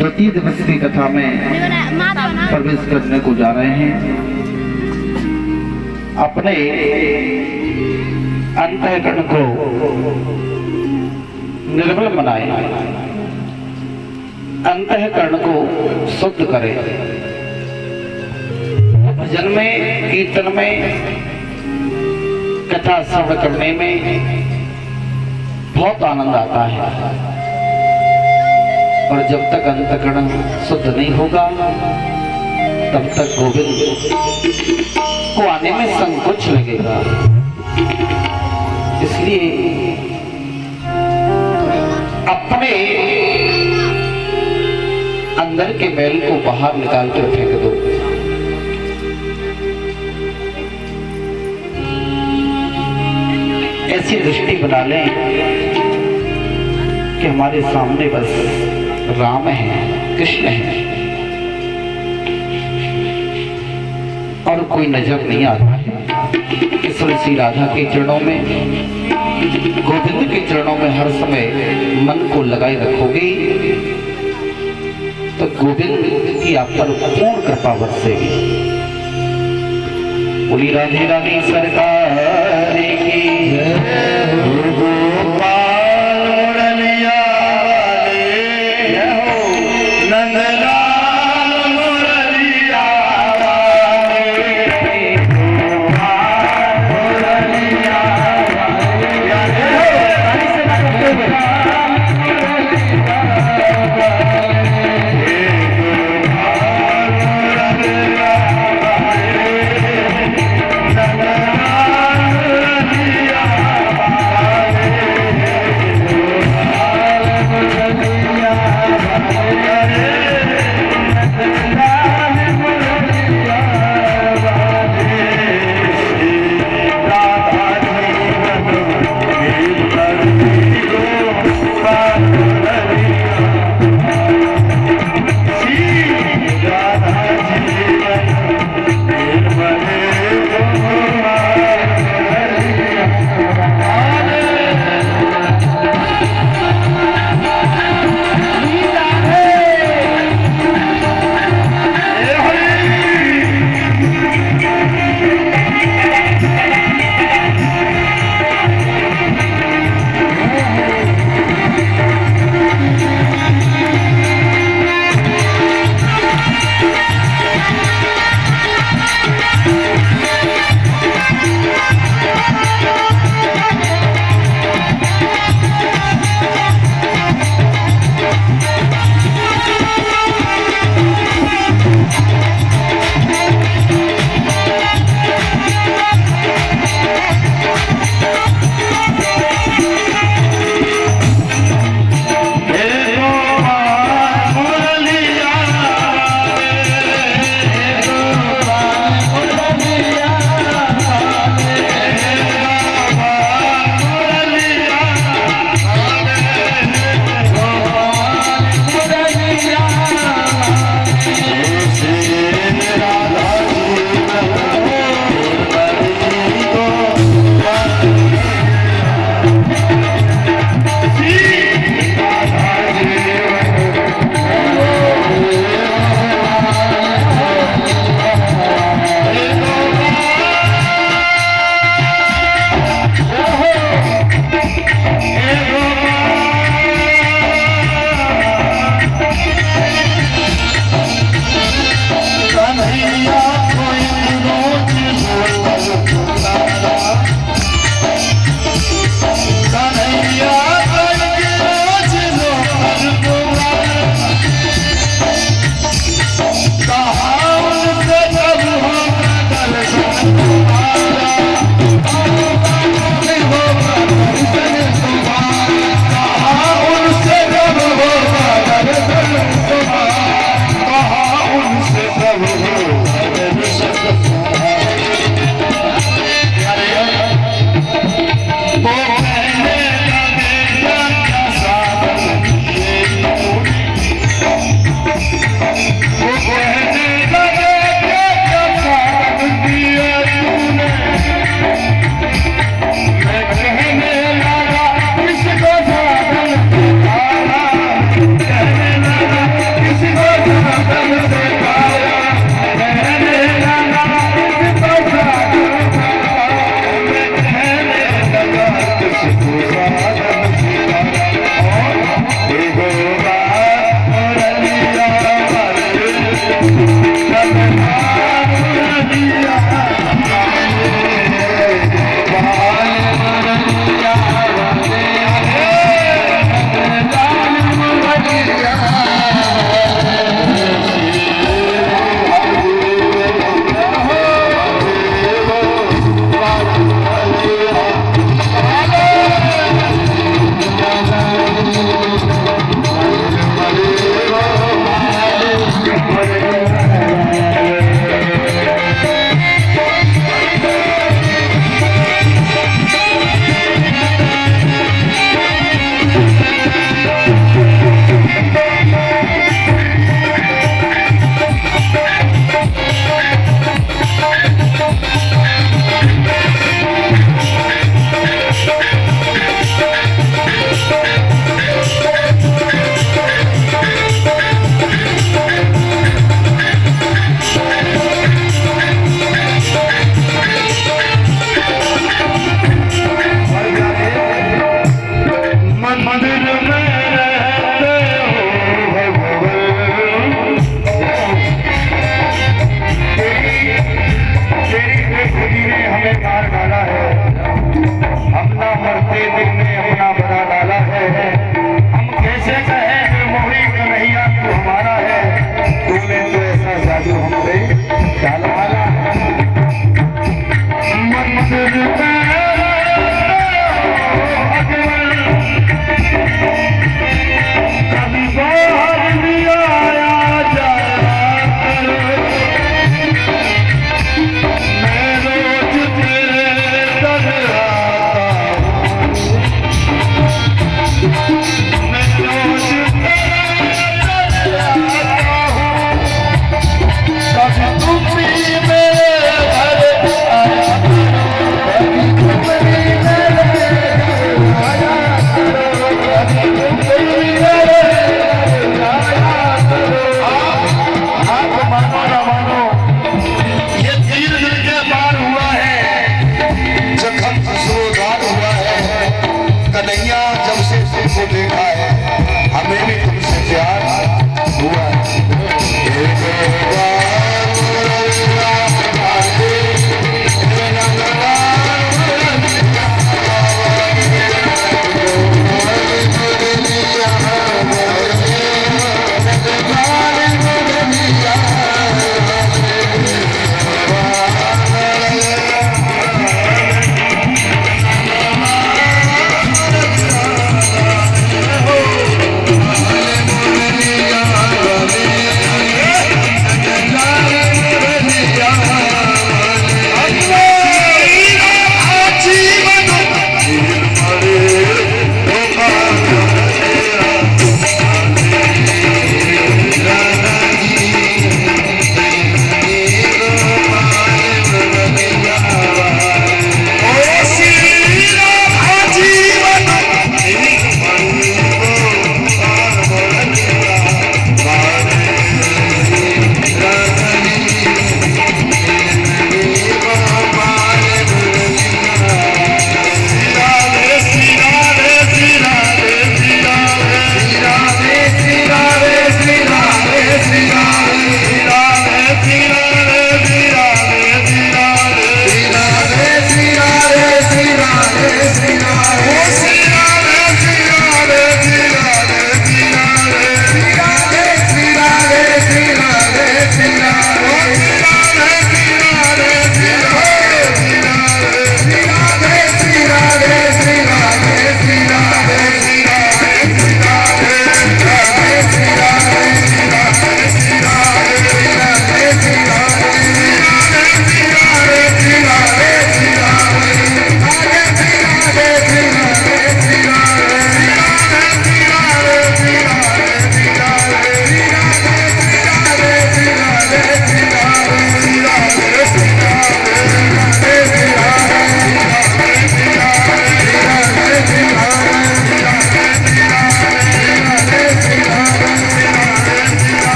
द्वितीय दिवस की कथा में प्रवेश करने को जा रहे हैं। अपने अंतःकरण को निर्मल बनाए, अंतःकरण को शुद्ध करें। भजन में, कीर्तन में, कथा श्रवण करने में बहुत आनंद आता है, और जब तक अंतःकरण शुद्ध नहीं होगा तब तक गोविंद को आने में संकोच लगेगा। इसलिए अपने अंदर के मैल को बाहर निकाल कर फेंक दो। ऐसी दृष्टि बना लें कि हमारे सामने बस राम है, कृष्ण है, और कोई नजर नहीं आता है। इसलिए श्री राधा के चरणों में, गोविंद के चरणों में हर समय मन को लगाए रखोगे तो गोविंद की आप पर पूर्ण कृपा बरसेगी। बोली राधे राधे सरकार की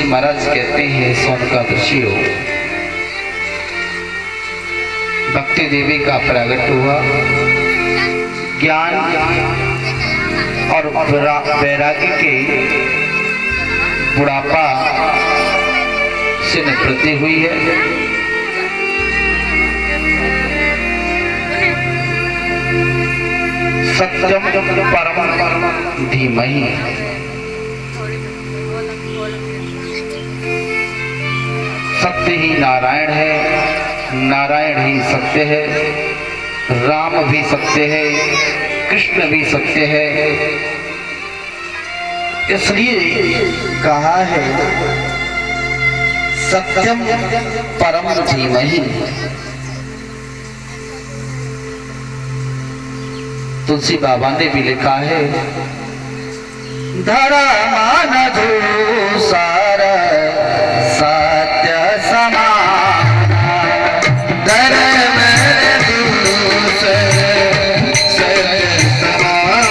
महाराज कहते हैं सोनकादशी हो, भक्ति देवी का प्रकट हुआ, ज्ञान और वैराग्य के बुढ़ापा से निवृत्ति हुई है। सत्यम परम धीमहि, सत्य ही नारायण है, नारायण ही सत्य है, राम भी सत्य है, कृष्ण भी सत्य है। इसलिए कहा है सत्यम परम धीमहि। तुलसी बाबा ने भी लिखा है धर्म न दूसर सत्य समान धर्म न दूसर सत्य समान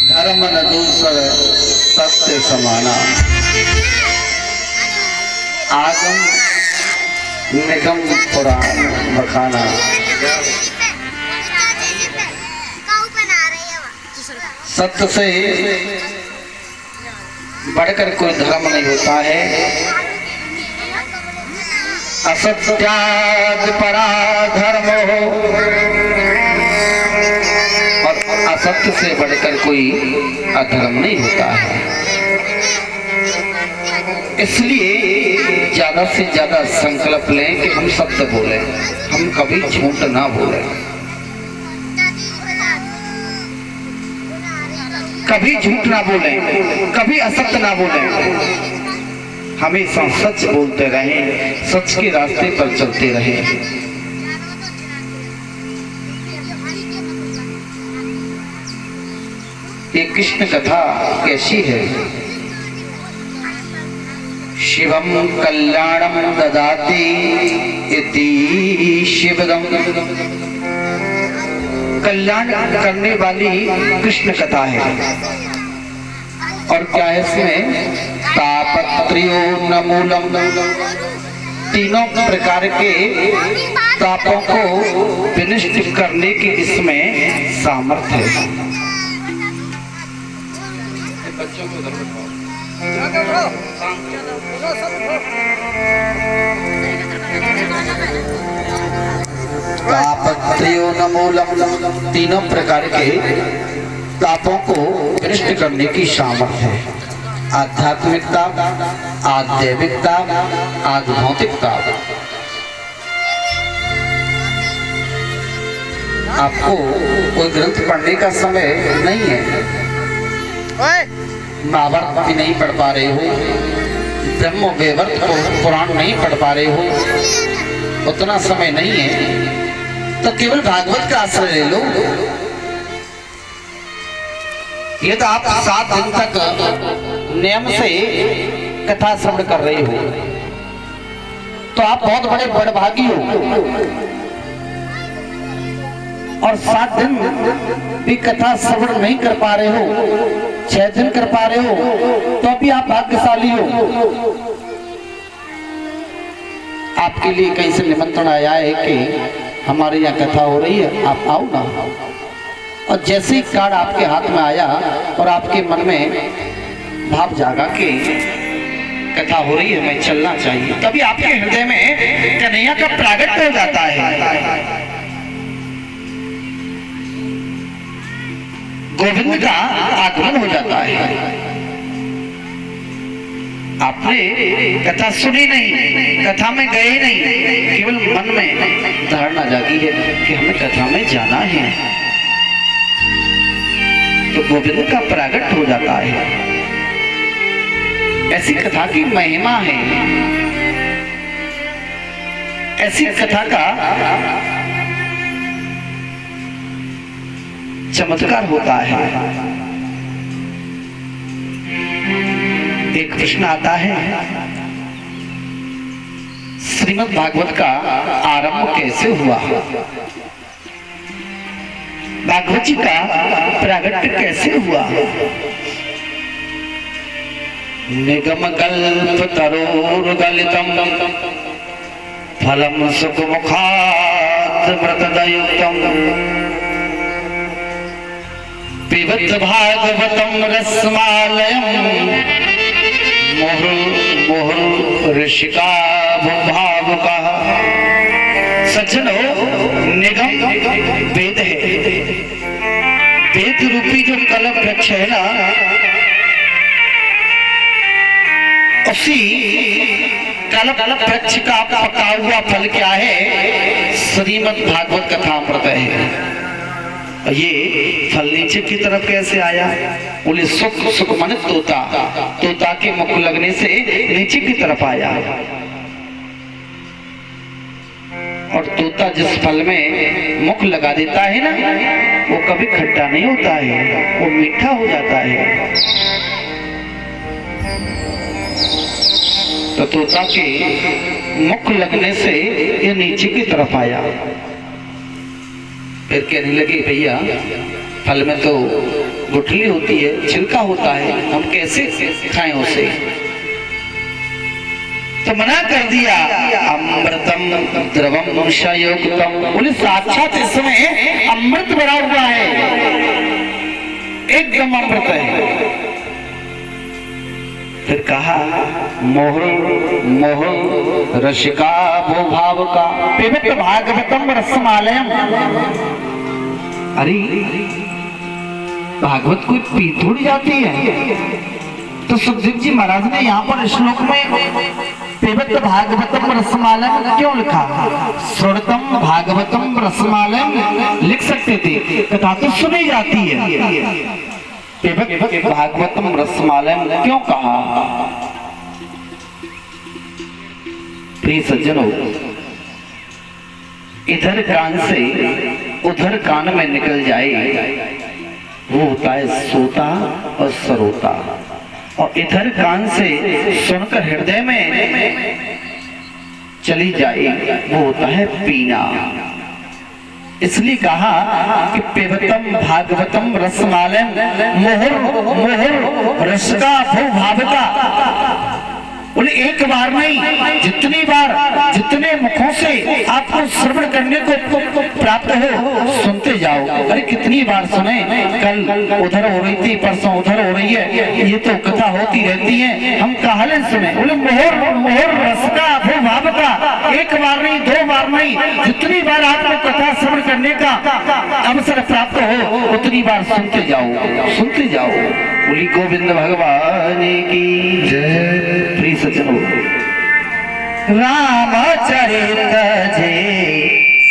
धर्म न दूसर सत्य समाना आगम निगम पुराण बखाना सत्य से बढ़कर कोई धर्म नहीं होता है। असत्याद परा धर्म हो और असत्य से बढ़कर कोई अधर्म नहीं होता है। इसलिए ज्यादा से ज्यादा संकल्प लें कि हम सत्य बोले, हम कभी झूठ ना बोले, कभी झूठ ना बोले, कभी असत्य ना बोले, हमेशा सच बोलते रहें, सच के रास्ते पर चलते रहें। ये कृष्ण कथा कैसी है? शिवम कल्याणम ददाति इति शिवदम, कल्याण करने वाली कृष्ण कथा है। और क्या है इसमें? तापत्र्यो न मूलम, तीनों प्रकार के तापों को विनिष्ट करने की इसमें सामर्थ्य है। बच्चों को तापत्र्यो न मूलम, तीनों प्रकार के तापों को विनिष्ट करने की सामर्थ्य है। आध्यात्मिकता, आध्यात्मिकता, आध्यात्मिकता। आपको कोई ग्रंथ पढ़ने का समय नहीं है, महाभारत भी नहीं पढ़ पा रहे हो, ब्रह्म वैवर्त पुराण नहीं पढ़ पा रहे हो, उतना समय नहीं है तो केवल भागवत का आश्रय ले लो। ये तो आप 7 दिन तक नियम से कथा श्रवण कर रहे हो तो आप बहुत बड़े बड़भागी हो। और 7 दिन भी कथा श्रवण नहीं कर पा रहे हो, 6 दिन कर पा रहे हो तो भी आप भाग्यशाली हो। आपके लिए कहीं से निमंत्रण आया है कि हमारे यहाँ कथा हो रही है, आप आओ ना। और जैसे ही कार्ड आपके हाथ में आया और आपके मन में भाव जागा कि कथा हो रही है, मैं चलना चाहिए, तभी आपके हृदय में कन्हैया का प्रागट्य हो जाता है, गोविंद का आगमन हो जाता है। आपने कथा सुनी नहीं, कथा में गए नहीं, केवल मन में धारणा जागी है कि हमें कथा में जाना है, तो गोविंद का प्रागट हो जाता है। ऐसी कथा की महिमा है, ऐसी कथा का चमत्कार होता है। एक प्रश्न आता है, श्रीमद् भागवत का आरंभ कैसे हुआ, भागवत जी का प्रागट्य कैसे हुआ। निगम कल्प तरोर्गलितम फलम सुख मुखात् मृतदयुक्तम पिबत भागवतम रसमालयम मुहुर् ऋषिका भावुका। सज्जनों, निगम वेद है, वेद रूपी जो कलम वृक्ष है ना, उसी कल्प वृक्ष का पका हुआ फल क्या है, श्रीमद् भागवत कथामृत है। ये फल नीचे की तरफ कैसे आया, बोले सुख, सुख माने तोता, तोता के मुख लगने से नीचे की तरफ आया। और तोता जिस फल में मुख लगा देता है ना, वो कभी खट्टा नहीं होता है, वो मीठा हो जाता है। तो तोता के मुख लगने से ये नीचे की तरफ आया। फिर कहने लगे, भैया फल में तो गुठली होती है, छिलका होता है, हम कैसे खाएं उसे। तो मना कर दिया, अमृतम द्रवम शयोक्तम, बोले साक्षात इसमें अमृत भरा हुआ है, एकदम अमृत है। फिर कहा, मोहर मोहर रसिका भो भाव का पिबत भागवतम रसमालयम। अरे भागवत कोई पी थोड़ी जाती है। तो सुखदेव जी महाराज ने यहाँ पर श्लोक में पिबत भागवतम रसमालयम क्यों लिखा, श्रोतम भागवतम रसमालयम लिख सकते थे, कथा तो सुनी जाती है, भागवतम रसमालयम क्यों कहा। प्रिय सज्जनों, इधर कान से उधर कान में निकल जाए वो होता है सोता और सरोता, और इधर कान से सुनकर हृदय में चली जाए वो होता है पीना। इसलिए कहा कि पिबतम भागवतम रसमालयम मुहुर् मुहुर् रसिका भो भावुका। बोले एक बार नहीं, जितनी बार, जितने मुखों से आपको श्रवण करने को प्राप्त हो सुनते जाओ। अरे कितनी बार सुने, कल उधर हो रही थी, परसों उधर हो रही है, ये तो कथा होती रहती है, हम कहां सुने। बोले मोहर मोहर रसिका भो भावुका, एक बार नहीं, दो बार नहीं, जितनी बार आपको कथा श्रवण करने का अवसर प्राप्त हो उतनी बार सुनते जाओ, सुनते जाओ। बोली गोविंद भगवान की जय। प्रिय सज्जनों, रामचरित जे